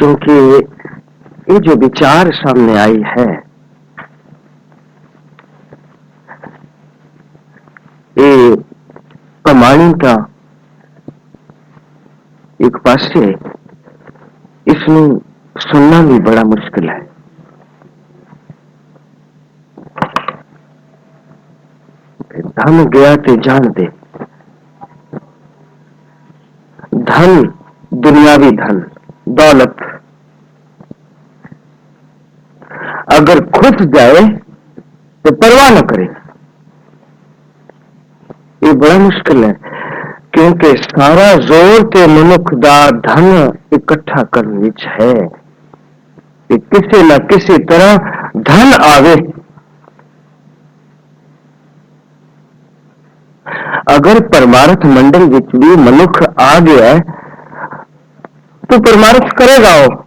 क्योंकि ये जो विचार सामने आई है, ये कमाणी का एक पासे इसमें सुनना भी बड़ा मुश्किल है। धन गया ते जान दे। धन, दुनियावी धन, दौलत अगर खुद जाए तो परवाह न करे। ये बड़ा मुश्किल है, क्योंकि सारा जोर ते मनुख दा धन इकट्ठा करने विच है कि किसी न किसी तरह धन आवे। अगर परमार्थ मंडल विच भी मनुख आ गया है तो परमार्थ करेगा, वो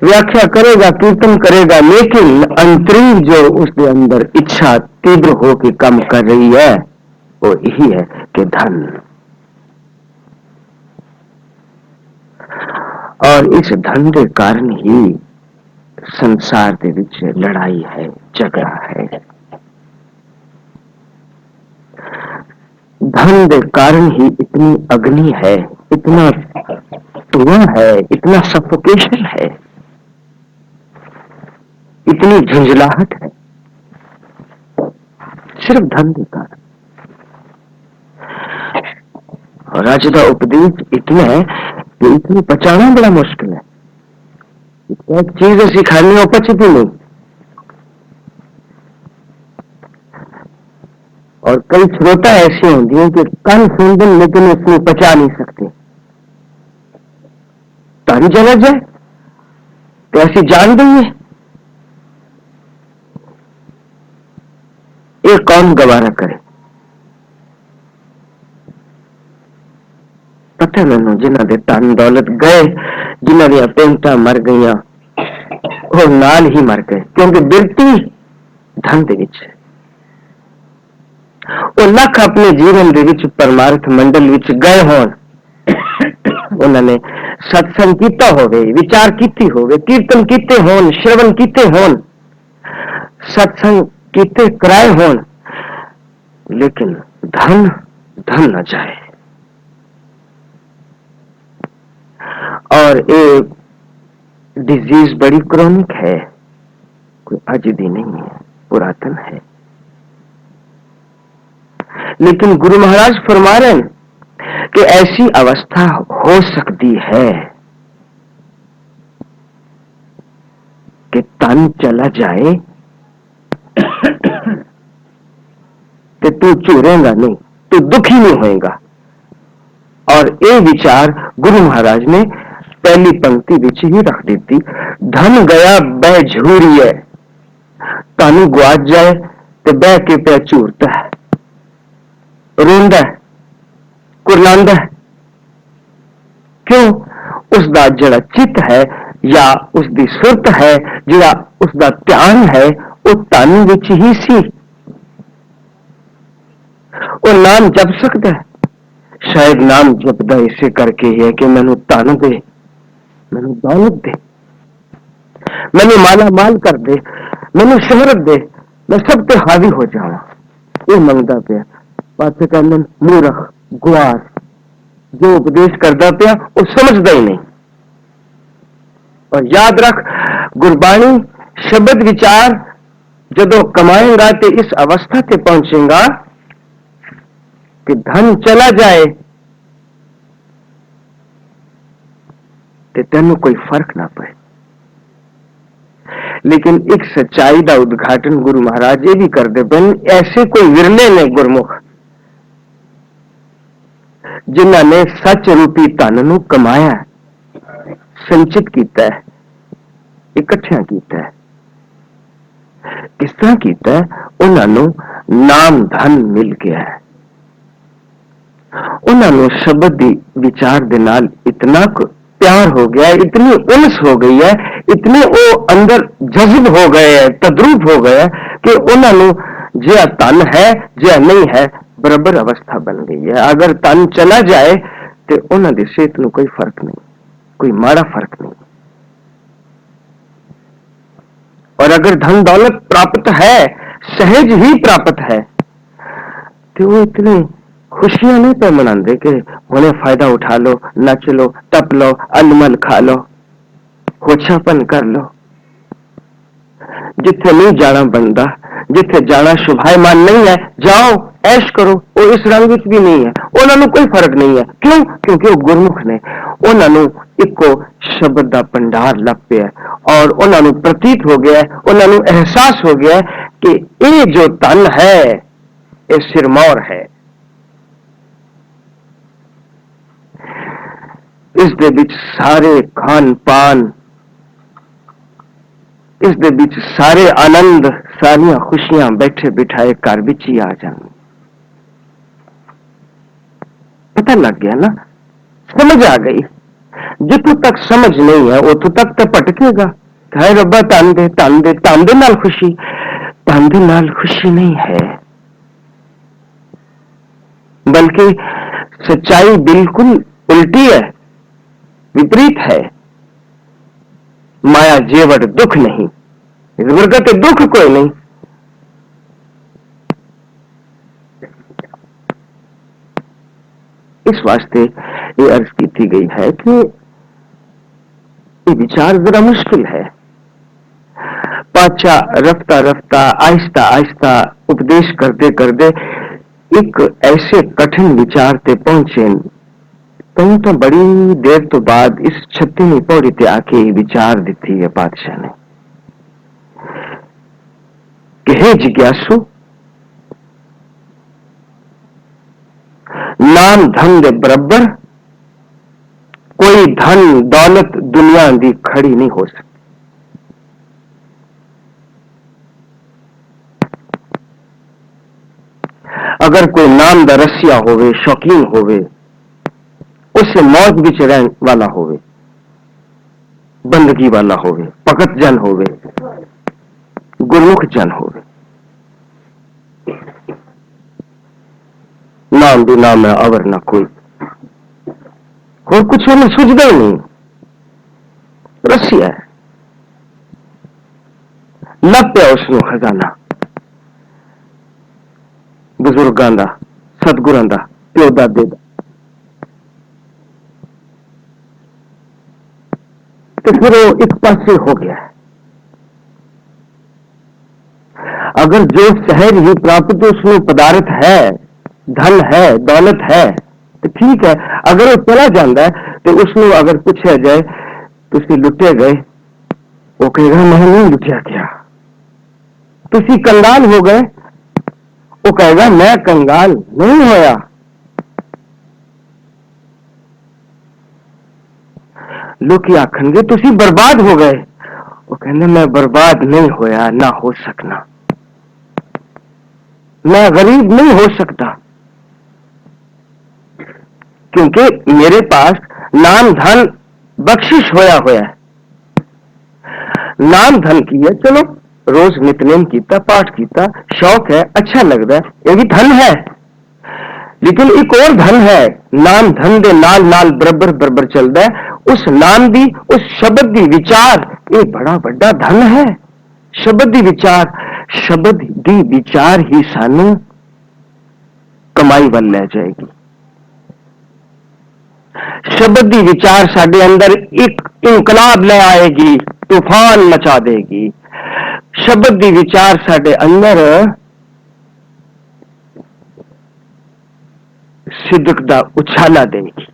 व्याख्या करेगा, कीर्तन करेगा, लेकिन अंतरिम जो उसके अंदर इच्छा तीव्र होकर काम कर रही है वो यही है कि धन। और इस धन के कारण ही संसार के विच लड़ाई है, झगड़ा है। धन के कारण ही इतनी अग्नि है, इतना धुआं है, इतना सफोकेशन है, इतनी झंझलाहट है, सिर्फ धन के कारण। और आज का उपदेश इतना है कि इतनी पचाना बड़ा मुश्किल है। एक चीज सिखानी हो पचती नहीं। और कई श्रोता ऐसे होंगे हैं कि कन सुन दें लेकिन उसमें पचा नहीं सकते। तारी जला जाए तो ऐसी जान देंगे, ये कौन गवारा करे। पता मैनू जिन्हों के धन दौलत गए, जिन्हों दी पेंटा मर गई, वो नाल ही मर गए, क्योंकि बिरती धन दे विच। वो लख अपने जीवन दे विच परमार्थ मंडल विच गए होन, उन्होंने सत्संग कीता होवे, विचार कीती होवे, कीर्तन कीते होन, श्रवण कीते होन, सत्संग कीते कराए होन, लेकिन धन धन न जाए। और एक डिजीज बड़ी क्रॉनिक है, कोई आज दी नहीं है, पुरातन है। लेकिन गुरु महाराज फरमा रहे हैं कि ऐसी अवस्था हो सकती है कि तन चला जाए कि तू चूरेगा नहीं, तू दुखी नहीं होएगा। और ये विचार गुरु महाराज ने पहली पंक्ति विच ही रख दी थी। धन गया बह झूरी है, तन गुआच जाए तो बह के पे झूरता है, रोंदा है, कुरलांदा है। क्यों? उसका जड़ा चित है या उसकी सुरत है, जड़ा उसका ध्यान है, वो तन विच ही सी। वो नाम जप सकता है, शायद नाम जपदा इसे करके ही है कि मैनू धन दे, मैनू दौलत दे, मैनू माला माल कर दे, मैनू शोहरत दे, मैं सब ते हावी हो जावा। ये मंगदा पिया। पासे कहते मूर्ख गुआर, जो उपदेश करता पिया वो समझदा ही नहीं। और याद रख, गुरबाणी शब्द विचार जदों कमाएगा तो इस अवस्था ते पहुंचेगा कि धन चला जाए तो तेनों कोई फर्क ना पड़े। लेकिन एक सच्चाई का उद्घाटन गुरु महाराज ये भी करते पे, ऐसे कोई विरले ने गुरमुख जिन्होंने सच रूपी धन नू कमाया, संचित किया है, इकट्ठा किया है। किस तरह किया है? उन्होंने नाम धन मिल गया है। उन्होंने शब्द दी विचार दे नाल इतना प्यार हो गया है, इतनी उलस हो गई है, इतने वो अंदर जज्ब हो गए हैं, तद्रूप हो गए कि उन्होंने जो तन है जो नहीं है बराबर अवस्था बन गई है। अगर तन चला जाए तो उन्होंने सेहत में कोई फर्क नहीं, कोई माड़ा फर्क नहीं। और अगर धन दौलत प्राप्त है, सहज ही प्राप्त है, तो वो इतनी खुशियां नहीं पे मनाते कि उन्हें फायदा उठा लो, नच लो, टप लो, अनमल खा लो, होछापन कर लो। जिथे नहीं जाना बनता, जिथे जाना शुभायमान नहीं है, जाओ ऐश करो। वो इस रंग विच भी नहीं है, उन्होंने कोई फर्क नहीं है। क्यों? क्योंकि वो गुरमुख ने, उन्होंने इको शब्द का भंडार लग पिया और उन्होंने प्रतीत हो गया, उन्होंने एहसास हो गया कि ये जो धन है ये सिरमौर है। इस दे विच सारे खान पान, इस दे विच सारे आनंद, सारिया खुशियां बैठे बिठाए घर विच ही आ जान। पता लग गया ना, समझ आ गई। जितों तक समझ नहीं है उतों तक तो भटकेगा। हाय रब्बा धन दे, धन दे, धन दे नाल खुशी, धन दे नाल खुशी नहीं है, बल्कि सच्चाई बिल्कुल उल्टी है, विपरीत है। माया जेवड़ दुख नहीं, वर्गत दुख कोई नहीं। इस वास्ते ये अर्ज की गई है कि ये विचार जरा मुश्किल है। पाचा रफ्ता रफ्ता आहिस्ता आहिस्ता उपदेश करते करते एक ऐसे कठिन विचार ते पहुंचे, कहीं तो बड़ी देर तो बाद इस 36वीं पौड़ी ते आके विचार दी है पातशाह ने कि हे जिज्ञासु, नाम धन दे बराबर कोई धन दौलत दुनिया दी खड़ी नहीं हो सकती। अगर कोई नाम दा रसिया होवे, शौकीन होवे, उससे मौज विच रहने वाला होवे, बंदगी वाला होवे, भगत जन होवे, गुरमुख जन होवे, नाम भी नाम है अवर ना कोई, और कुछ हमें सुझदा ही नहीं, रसिया है। लग पिया उसनू खजाना बुजुर्गों का, सतगुरां का, प्यो दादे का, तो फिर वो एक पासे हो गया है। अगर जो सहज ही प्राप्त उसमें पदार्थ है, धन है, दौलत है, तो ठीक है। अगर वो चला जाता है तो उसमें अगर पूछा जाए तुसी लुटे गए, वो कहेगा मैं नहीं लुटिया गया। तुसी कंगाल हो गए, वो कहेगा मैं कंगाल नहीं होया। लोग आखनगे तुसी बर्बाद हो गए, वो कहने मैं बर्बाद नहीं होया, ना हो सकना, मैं गरीब नहीं हो सकता, क्योंकि मेरे पास नाम धन बख्शिश होया होया है। नाम धन की है, चलो रोज नित्यनेम कीता, पाठ कीता, शौक है, अच्छा लगता है, ये भी धन है। लेकिन एक और धन है, नाम धन दे नाल नाल बराबर बराबर चलता है, उस नाम दी, उस शब्द दी विचार, ये बड़ा बड़ा धन है। शब्द दी विचार, शब्द दी विचार ही सानू कमाई वाल ले जाएगी। शब्द दी विचार साडे अंदर एक इंकलाब ले आएगी, तूफान मचा देगी। शब्द दी विचार साडे अंदर सिद्दक दा उछाला देगी।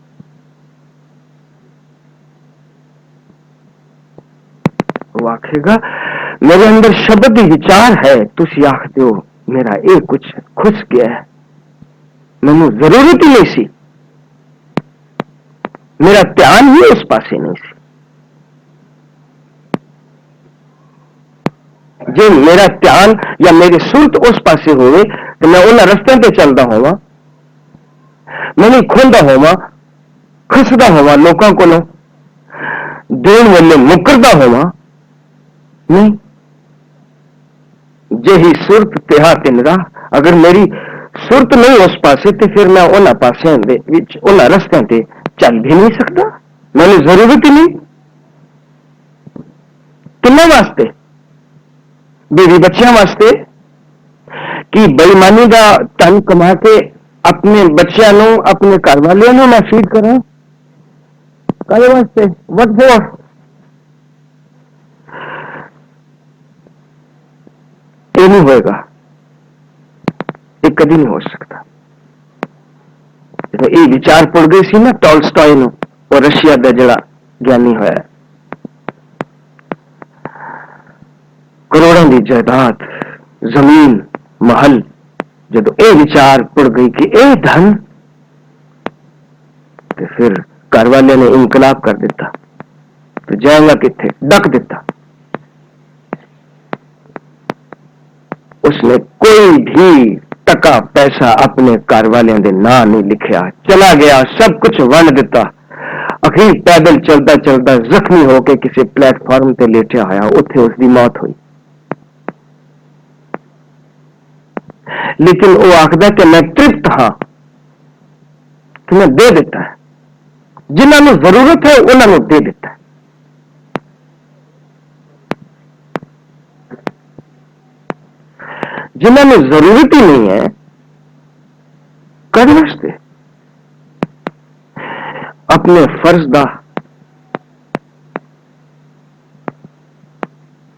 वो आखेगा मेरे अंदर शब्द दी विचार है, तुसी आखदे हो मेरा ये कुछ खुस गया है, मैनू जरूरत ही नहीं सी, मेरा ध्यान ही उस पासे नहीं सी। जे मेरा ध्यान या मेरी सुरत उस पासे होवे तो मैं उन्हें रस्ते पे चलता होवा, मैं नहीं खोलता होवा, खसदा होवा, लोगों को देन वाले मुकरदा होवा नहीं। जे ही सुरत तेहा तिनरा, अगर मेरी सुरत नहीं उस पासे तो फिर मैं उन्हें पासे उन्हें रस्ते पे चल भी नहीं सकता, मैंने जरूरत ही नहीं। किन्ने वास्ते? बीवी बच्चों वास्ते कि बेईमानी का धन कमा के अपने बच्चों को, अपने घर वालों को मैं फीड करा? काले वास्ते? What for? ये नहीं होएगा, ये कभी नहीं हो सकता। ये विचार पड़ गई सी ना टॉलस्टॉय नो, और रशिया का जड़ा ज्ञानी होया, करोड़ों की जायदाद, जमीन, महल, जब ये विचार पड़ गई कि ये धन, तो फिर घर वाले ने इनकलाब कर दिता। तो जाएगा किथे? डक दिता। उसने कोई भी टका पैसा अपने घर वालों के ना नहीं लिखा, चला गया, सब कुछ वंड दिता। अखीर पैदल चलता चलता जख्मी होकर किसी प्लेटफॉर्म पर लेटिया होया, उत्थे उसकी मौत हुई। लेकिन वो आखदा कि मैं तृप्त हाँ, कि मैं दे देता है, जिन्होंने जरूरत है उन्होंने दे देता है। जिन्होंने जरूरत ही नहीं है, कर वास्ते अपने फर्ज दा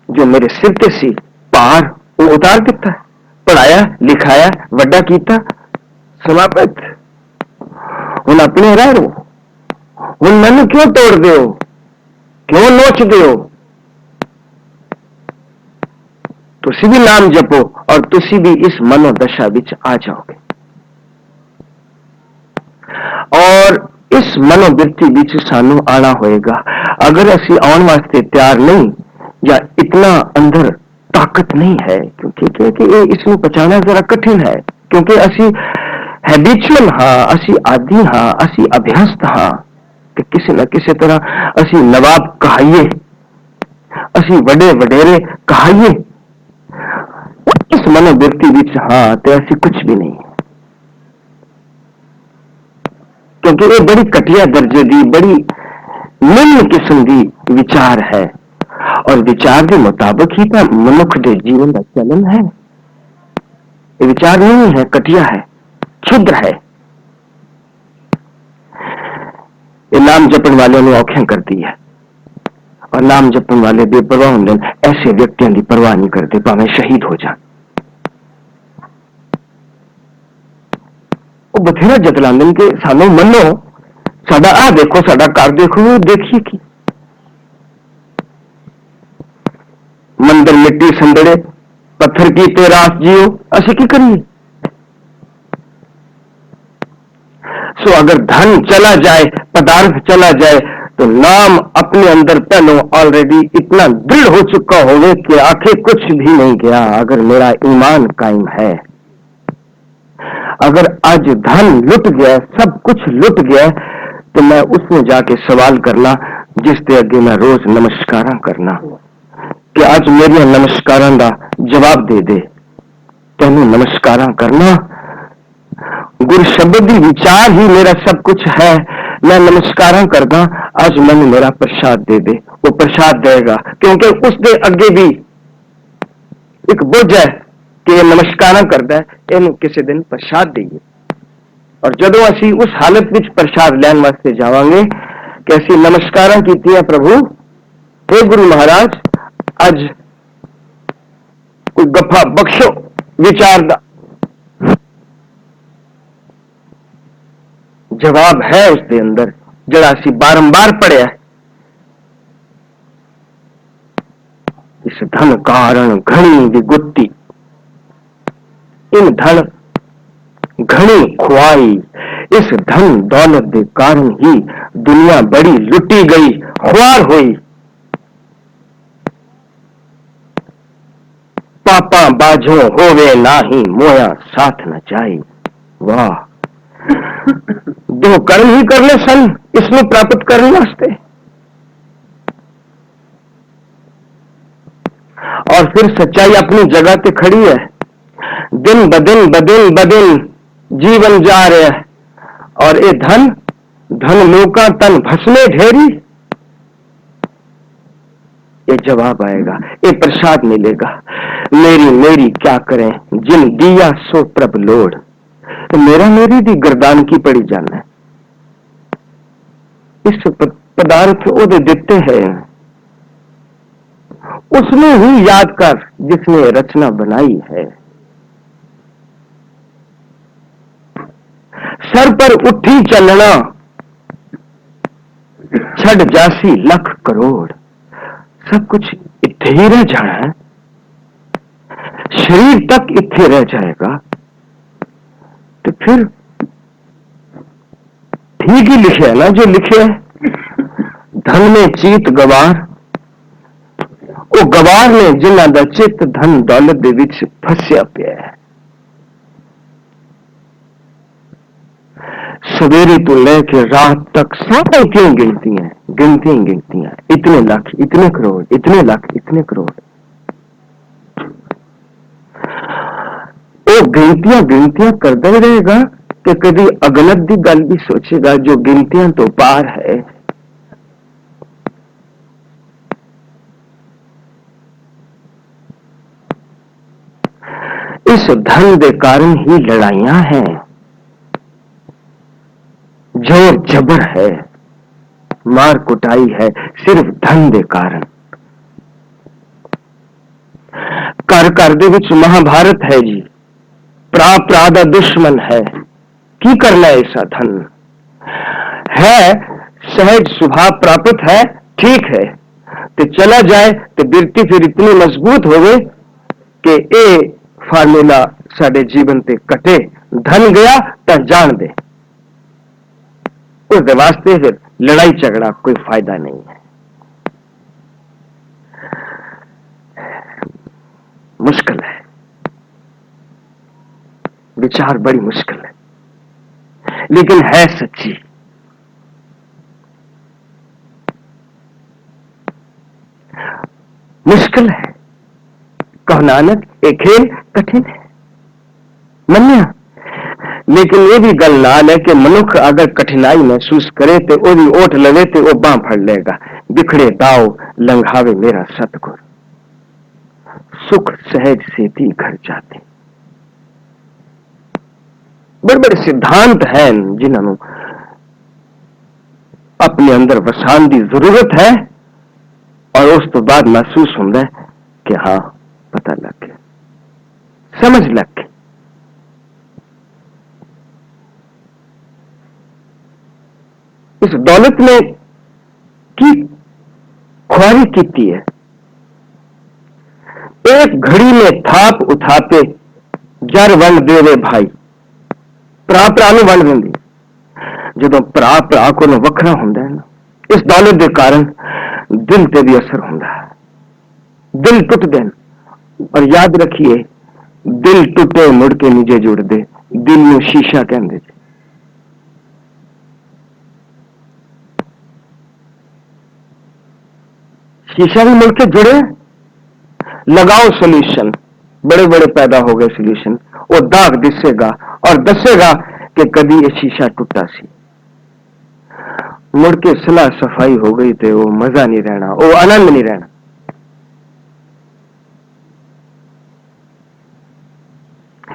जो मेरे सिर ते सी भार वो उतार दिता, पढ़ाया लिखाया वड्डा कीता, समाप्त। हुण अपने रह रो, हुण मैनू क्यों तोड़ दे हो, क्यों नोच दे हो? तुसी भी नाम जपो और तुसी भी इस मनोदशा विच आ जाओगे। और इस मनोवृत्ति विच सानू आना होएगा। अगर असी आने वास्ते तैयार नहीं, या इतना अंदर ताकत नहीं है, क्योंकि इसमें पहचाना जरा कठिन है, क्योंकि असी हैबिचुअल हाँ, असी आदि हाँ, असी अभ्यस्त हाँ कि किसी न किसी तरह असी नवाब कहाइए, असी वडे वडेरे कहाइए। इस मनोवृत्ति विच हाँ तो ऐसी कुछ भी नहीं है, क्योंकि ये बड़ी घटिया दर्जे की, बड़ी निम्न किस्म की विचार है। और विचार के मुताबिक ही तो मनुख के जीवन का चलन है। ये विचार नहीं है, घटिया है, क्षुद्र है। ये नाम जपन वाले ने औखें कर दी है, और नाम जपन वाले बेपरवाह होंगे, ऐसे व्यक्तियों की परवाह नहीं करते, भावें शहीद हो जाए। वो बथेरा जतलांदे कि सानू मनो, साडा आ देखो, साडा घर देखो, वो देखिए कि मंदिर मिट्टी संदड़े, पत्थर की तेरास जियो, असी की करिए? सो अगर धन चला जाए, पदार्थ चला जाए, तो नाम अपने अंदर पहले ऑलरेडी इतना दृढ़ हो चुका होवे कि आखिर कुछ भी नहीं गया। अगर मेरा ईमान कायम है, अगर आज धन लुट गया, सब कुछ लुट गया, तो मैं उसमें जाके सवाल करना जिसके अगे मैं रोज नमस्कार करना कि आज मेरे नमस्कारों का जवाब दे दे। तेनू नमस्कार करना, गुरु शब्द ही विचार ही मेरा सब कुछ है, मैं नमस्कार करदा, आज मैंने मेरा प्रसाद दे दे। वो प्रसाद देगा, क्योंकि उसके अगे भी एक बोझ है कि ये नमस्कार करता है, इन्हें किसी दिन प्रसाद देइए। और जदों असी उस हालत विच प्रसाद लैन वास्ते जावांगे कि असी नमस्कार कीतियां, प्रभु हे गुरु महाराज अज कोई गफा बख्शो विचार दा, जवाब है उसके अंदर जड़ा असी बारंबार पढ़िया, इस धन कारण घनी विगुत्ती, इन धन घनी खुआई, इस धन दौलत के कारण ही दुनिया बड़ी लुटी गई, खुआर हुई। पापा बाझो होवे नाही, मोया साथ न जाए। वाह, दो कर्म ही करने सन इसमें प्राप्त करने वास्ते, और फिर सच्चाई अपनी जगह पे खड़ी है। दिन बदिन बदिन बदिन जीवन जा रहा है, और ये धन धन लोका तन भस्मे ढेरी, ये जवाब आएगा, ये प्रसाद मिलेगा। मेरी मेरी क्या करें जिन दिया सो प्रभ लोड, तो मेरा मेरी दी गर्दान की पड़ी जाना है। इस पदार्थ ओदे दिते हैं, उसमें ही याद कर जिसने रचना बनाई है। सर पर उठी चलना छड़ जासी लख करोड़, सब कुछ इत्थे ही रह जाना है, शरीर तक इत्थे रह जाएगा। तो फिर ठीक ही लिखे है ना जो लिखे है, धन में चीत गवार, वो गवार ने जिन्हां दा चित धन दौलत दे विच फसिया पिया है। सवेरे तो लेके रात तक सारे क्यों गिनतियां गिनतियां, इतने लाख इतने करोड़, इतने लाख इतने करोड़। वो गिनतियां करता ही रहेगा कि कभी अगलत की गल भी सोचेगा जो गिनतियां तो पार है। इस धन के कारण ही लड़ाइयां हैं, जोर जबर है, मार कुटाई है, सिर्फ धन के कारण। घर दे विच महाभारत है जी, प्रा प्रा दा दुश्मन है, की करना ऐसा धन है, सहज स्वभाव प्राप्त है, ठीक है, तो चला जाए तो बिरती फिर इतनी मजबूत हो गए कि ए फार्मूला साडे जीवन ते कटे, धन गया तो जान दे, उस वास्ते फिर लड़ाई झगड़ा कोई फायदा नहीं है। मुश्किल है, विचार बड़ी मुश्किल है, लेकिन है सच्ची। मुश्किल है, कहो नानक एक खेल कठिन है, मन्या, लेकिन ये भी गल नाल है कि मनुख अगर कठिनाई महसूस करे तो ओदी ओठ लवे तो वह बांह फड़ लेगा, बिखड़े दाव लंघावे मेरा सतगुर, सुख सहज सेती घर जाते। बड़े बड़े सिद्धांत हैं जिन्होंने अपने अंदर वसान की जरूरत है, और उस तो बाद महसूस होता है कि हाँ पता लग गया, समझ लग गई। इस दौलत ने की ख्वारी की है, एक घड़ी में थाप उठापे जर वन देवे भाई, भरा भरा ਨੂੰ ਵੰਡ ਦਿੰਦੀ, ਜਦੋਂ ਭਰਾ ਭਰਾ ਕੋਲੋਂ ਵੱਖਰਾ ਹੁੰਦਾ ਹੈ ਨਾ, इस दौलत के कारण दिल ते भी असर होता है, दिल टुटते हैं। और याद रखिए, दिल टुटे मुड़ के नीचे जुड़ते, दिल में शीशा कहते, शीशा भी मुड़ के जुड़े, लगाओ सोल्यूशन, बड़े बड़े पैदा हो गए सोल्यूशन, वो दाग दिसेगा और दसेगा कि कभी ये शीशा टूटा सी, मुड़ के सलाह सफाई हो गई तो वो मजा नहीं रहना, वो आनंद नहीं रहना।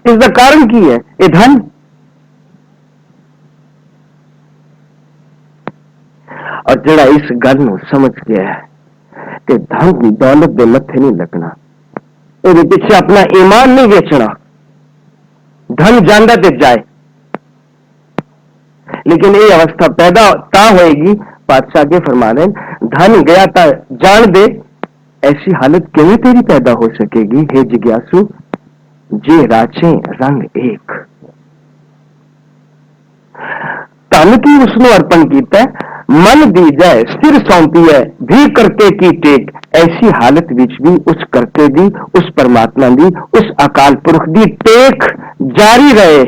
इसका कारण की है ये धन, और जड़ा इस गल को समझ गया है कि धन की दौलत के मत्थे नहीं लगना, ये पीछे अपना ईमान नहीं बेचना, धन जाना ते जाए, लेकिन ये अवस्था पैदा ता होएगी, पातशाह के फरमाने, धन गया था जान दे, ऐसी हालत क्यों तेरी पैदा हो सकेगी हे जिज्ञासु, जे राचे रंग एक। धन की उसने अर्पण किया है, मन दी जाए सिर सौंपी है, भी करते की टेक, ऐसी हालत विच भी उस करते दी, उस परमात्मा दी, उस अकाल पुरख दी टेक जारी रहे,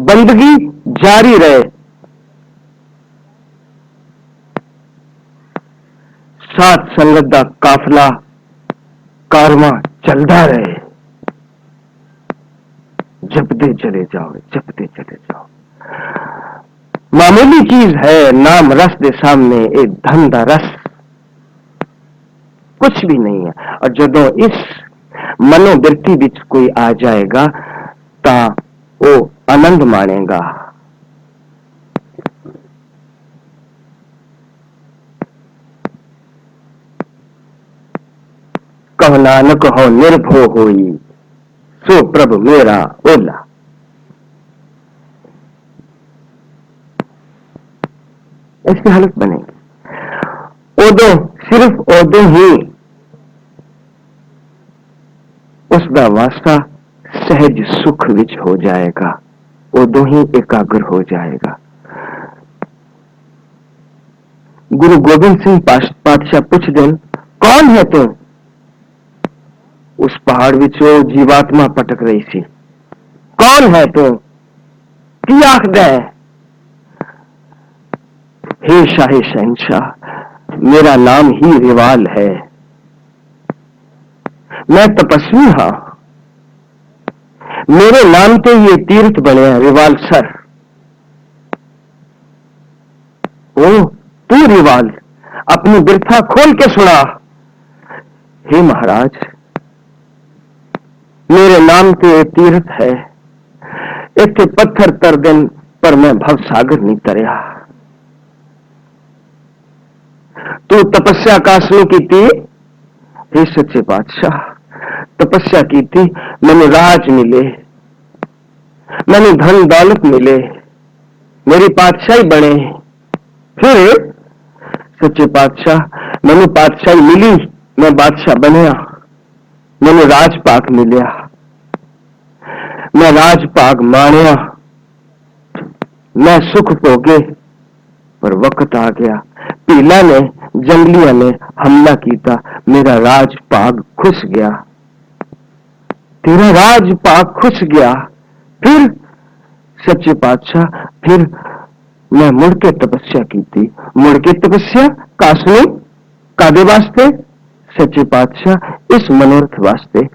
बंदगी जारी रहे, साथ संगत दा काफला कारवां चलता रहे, जपते चले जाओ, जपते चले जाओ। मामूली चीज है, नाम रस दे सामने एक धन दा रस कुछ भी नहीं है। और जदों इस मनोवृत्ति विच कोई आ जाएगा ता वो आनंद मानेगा। कहो नानक हो निर्भो होई, सो प्रभु मेरा ओला। ऐसी हालत बनेगी। उदो सिर्फ उदो ही उसका वास्ता सहज सुख विच हो जाएगा, उदो ही एकाग्र हो जाएगा। गुरु गोबिंद सिंह पातशाह पुछ देन, कौन है तू? उस पहाड़ विचों जीवात्मा पटक रही सी। कौन है तू? की आखदा है? हे शाहे शहंशाह, मेरा नाम ही रिवाल है। मैं तपस्वी हां, मेरे नाम तो ये तीर्थ बने रिवाल सर। ओ तू रिवाल, अपनी बिरथा खोल के सुना। हे महाराज, मेरे नाम तो ये तीर्थ है, इतने पत्थर तर दिन पर मैं भव सागर नहीं तरया। तू तपस्या कासनी की थी? हे सच्चे बादशाह, तपस्या की थी, मैंने राज मिले, मैंने धन दौलत मिले, मेरी पातशाही बने। फिर सच्चे बादशाह, मैंने पातशाही मिली, मैं बादशाह बनया, मैंने राजपाग मिलिया, मैं राजपाग माणिया, मैं सुख भोगे। पर वक्त आ गया, पीला ने जंगलिया ने हमला किया, मेरा राजपाग खुस गया, तेरा राजपाग खुस गया। फिर सच्चे पातशाह, फिर मैं मुड़ के तपस्या की थी। मुड़ के तपस्या कासनी कादे वास्ते? सच्चे पातशाह, इस मनोरथ वास्ते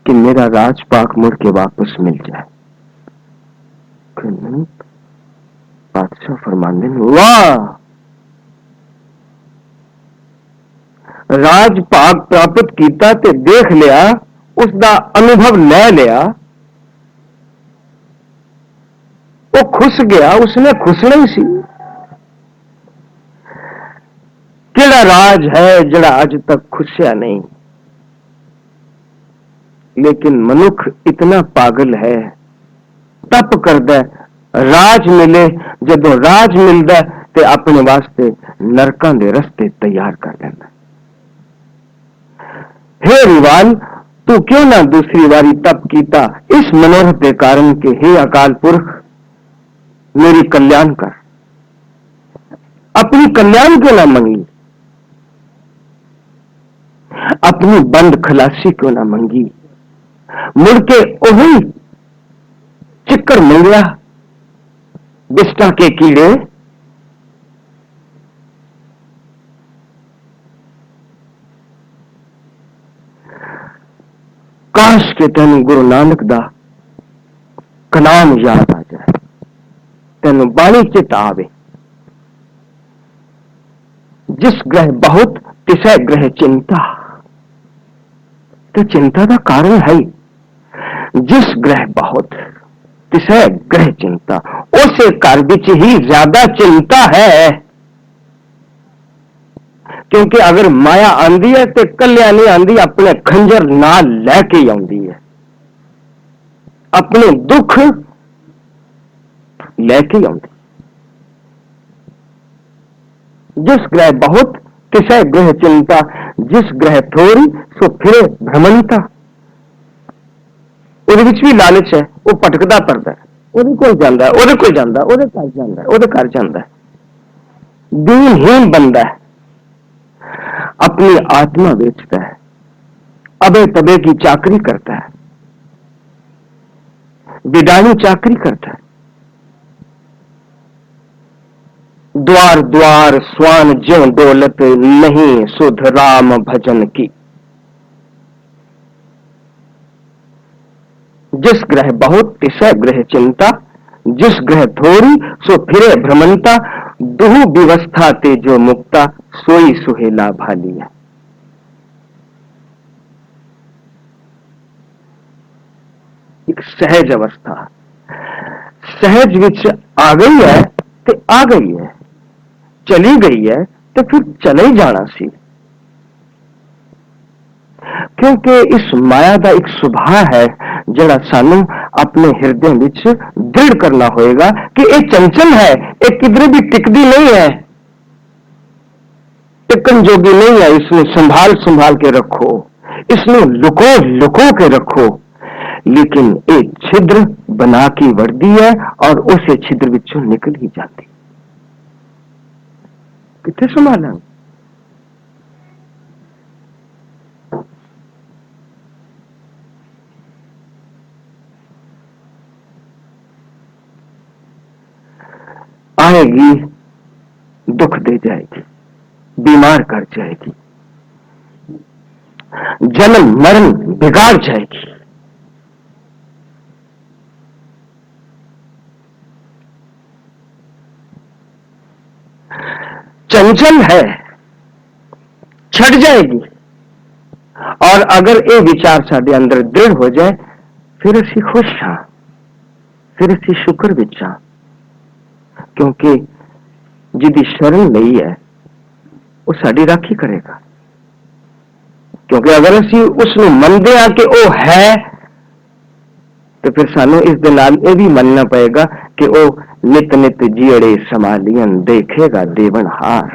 कि मेरा राजपाग मुड़ के वापस मिल जाए। बादशाह फरमाते हैं, वाह, राजपाग प्राप्त किया ते देख लिया, उसका अनुभव ले लिया, वो खुश गया, उसने खुशना ही सी। केड़ा राज है जड़ा अज तक खुशिया नहीं? लेकिन मनुख इतना पागल है, तप करदा, राज मिले, जदों राज मिलदा ते अपने वास्ते नरकां दे रस्ते तैयार कर लेंदा। हे रिवाल, तू क्यों ना दूसरी बारी तप कीता इस मनोरथ के कारण के हे अकाल पुरख मेरी कल्याण कर। अपनी कल्याण क्यों ना मंगी, अपनी बंद खलासी क्यों ना मंगी? मुड़ के वही चिक्कर मंगया, बिस्टा के कीड़े। काश के तेन गुरु नानक दा कलाम याद आ जाए, तेन बाणी चित आवे, जिस ग्रह बहुत तिसै ग्रह चिंता। तो चिंता का कारण है, जिस ग्रह बहुत तिसै ग्रह चिंता, उस घर विच ही ज्यादा चिंता है। क्योंकि अगर माया आंदी है तो कल्या नहीं आंदी, अपने खंजर नाल लैके आंदी है, अपने दुख लैके आंदी। जिस ग्रह बहुत तिसै ग्रह चिंता, जिस ग्रह थोड़ी सो फिरे भ्रमणता। ਉਹਦੇ ਵਿੱਚ भी लालच है, वो भटकदा फिरदा, ਉਹਦੇ ਕੋਲ ਜਾਂਦਾ, ਉਹਦੇ ਕੋਲ ਜਾਂਦਾ, ਉਹਦੇ ਘਰ ਜਾਂਦਾ, ਉਹਦੇ ਘਰ ਜਾਂਦਾ, दीनहीन बनता है, अपनी आत्मा बेचता है, अबे तबे की चाकरी करता है, बिडानी चाकरी करता है। द्वार द्वार स्वान ज्यों दौलत, नहीं सुध राम भजन की। जिस ग्रह बहुत तिसै ग्रह चिंता, जिस ग्रह थोरी सो फिरे भ्रमंता, दुहु व्यवस्था ते जो मुक्ता, सोई सुहेला भालिया। एक सहज अवस्था, सहज विच आ गई है तो आ गई है, चली गई है तो फिर चले ही जाना सी। क्योंकि इस माया का एक सुभाव है जड़ा सानू अपने हृदय विच दृढ़ करना होएगा कि यह चंचल है, यह किधर भी टिकदी नहीं है, टिकन जोगी नहीं है। इसमें संभाल संभाल के रखो, इसमें लुको लुको के रखो। लेकिन एक छिद्र बना के वर्दी है और उसे छिद्र विचों निकल ही जाती, कितने संभाला। आएगी, दुख दे जाएगी, बीमार कर जाएगी, जन्म मरण बिगाड़ जाएगी। चंचल है, छट जाएगी। और अगर ये विचार साडे अंदर दृढ़ हो जाए, फिर असी खुश हाँ, फिर असी शुक्र विच हाँ, क्योंकि जिदी शरण नहीं है वो साडी राखी करेगा। क्योंकि अगर असी उसनू मनदे हाँ कि वो है, तो फिर सानू इस दे नाल ये भी मनना पड़ेगा कि वो नित नित जीड़े संभालियन देखेगा देवन हार,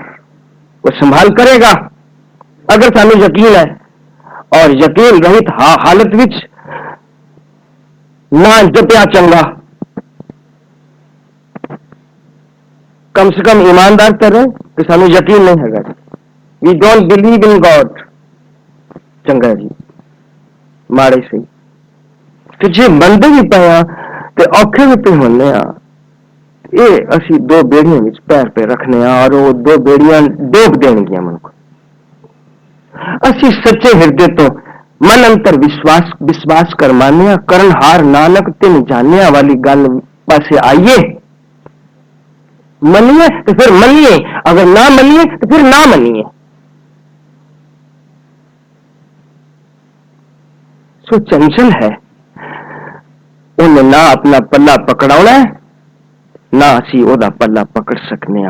वो संभाल करेगा। अगर सानू यकीन है, और यकीन रहित हालत विच ना जपया चंगा, कम से कम ईमानदार तरह कि सानू यकीन नहीं है, we don't believe in God, चंगा जी माड़े सही। फिर जे मनते भी पाया तो औखे भी पे होने, ये असी दो बेड़ियों में पैर पे रखने और वो दो बेड़ियां डोब देंगी मन को। असी सच्चे हृदय तो मन अंतर विश्वास कर मानिया, करण हार नानक तिन जानिया वाली गल पासे आइए। मनिए तो फिर मनिए, अगर ना मनिए तो फिर ना मनिए। सो चंचल है, उन्हें ना अपना पल्ला पकड़ाना है, ना असी ओदा पल्ला पकड़ सकने।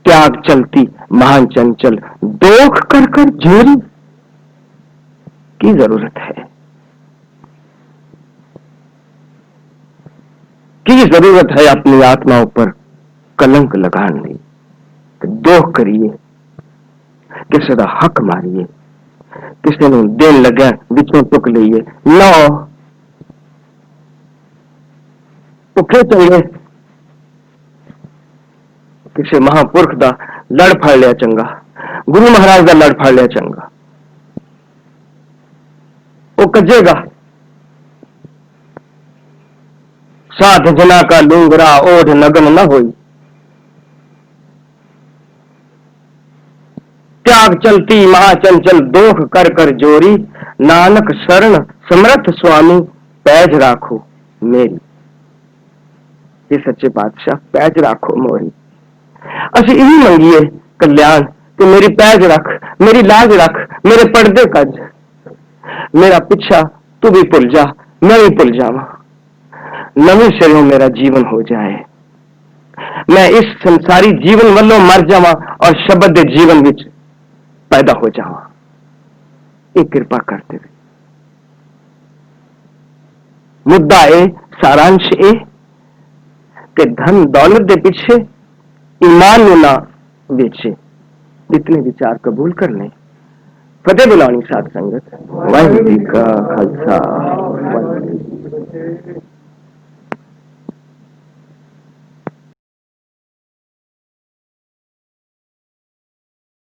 त्याग चलती महान चंचल, दोख कर कर जोरी की जरूरत है, की जरूरत है अपनी आत्मा ऊपर कलंक लगाने की। दोख करिए, किसी का हक मारिए, किसी ने देन लगे विचों टुक लीए, लो भुखे चले, किसी महापुरख का लड़ फड़ लिया चंगा, गुरु महाराज का लड़ फड़ लिया चंगा, वो कजेगा। साध जना का लूंगरा ओढ़ नगन न होई, त्याग चलती महाचंचल दोख कर कर जोरी, नानक शरण समर्थ स्वामी पैज राखो मेरी। ये सच्चे बादशाह पैज राखो मोरी। असि यही मंगिए कल्याण कि मेरी पैज रख, मेरी लाज रख, मेरे पर्दे कज, मेरा पिछा तू भी भुल जा, मैं भी भुल जावा, नवे सिरों मेरा जीवन हो जाए, मैं इस संसारी जीवन वालों मर जावा और शब्द दे जीवन विच पैदा हो जावा। एक कृपा करते हुए मुद्दा ए, सारांश ए कि धन दौलत के पीछे ईमान ना बेचे। इतने विचार कबूल कर लें। फतेह बुलानी साध संगत। वाहिगुरू जी का खालसा।